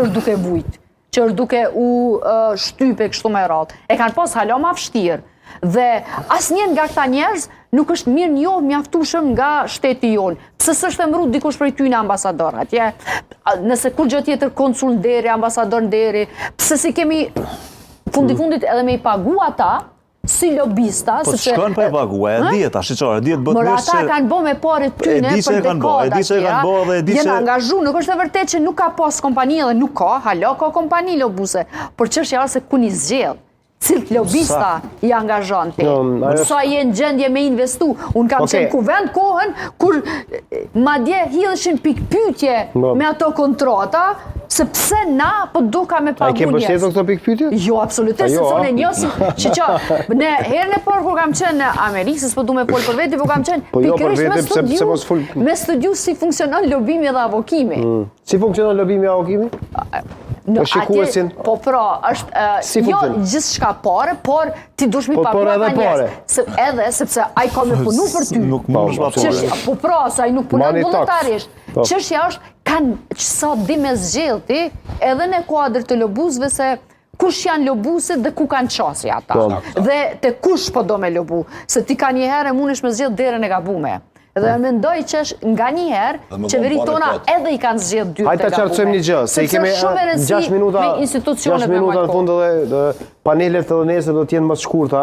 që është duke vujt, që është duke u shtype kështu me radhë. E kanë pas hala ma vështirë. Dhe asnjën nga këta njerëz nuk është mirë njohur mjaftueshëm nga shteti jonë. Pse s'është emëruar dikush prej tyre ambasador atje? Nëse kur gjë tjetër konsul deri, ambasador deri, pse si kemi fundit edhe me i pagu ata si lobista, po ç'kan pa pagu, e dihet tash çfarë, e dihet Mora ata kanë bë me parë tyne për dekada. Janë angazhu, nuk është e vërtetë që nuk ka pas kompani dhe nuk ka, hala ka kompani lobuse, por çështja është se ku ni zgjedh. Cilë lobista i angazhon ti. Sa jenë gjendje me investu. Unë kam qenë kuvend kohën kur madje hidheshin pikpyetje me ato kontrata, se pse na po duka me pagu njerëz. A ke mbështetur këto pikpyetje? Jo, absolutisht, se thonë njohsim që ne herën e parë kur kam qenë në Amerikë, se s'po du me folë për veti, po kam qenë pikërisht me studiu si funksionon lobimi dhe avokimi. Si funksionon lobimi dhe avokimi? Po pra, është jo gjithë shka pare, por ti dush mi paguar nga njerëz. Edhe sepse ai ka me punu për ty. Nuk mundesh pa punë. Po pra, se ai nuk punon vullnetarisht. Çështja është kanë sa di me zgjedh ti, edhe në kuadër të lobuzëve se kush janë lobusit dhe ku kanë qasja ata. Dhe te kush po do me lobu. Se ti ka njëherë mundesh me zgjedh derën e gabume. Dhe mendoj që nga njëherë qeverit tona edhe i kanë zgjedh dyrë të gabume. Hajta qartësojmë një gjë, se i kemi 6 minuta në fund dhe panelet të nesër do t'jenë më të shkurta.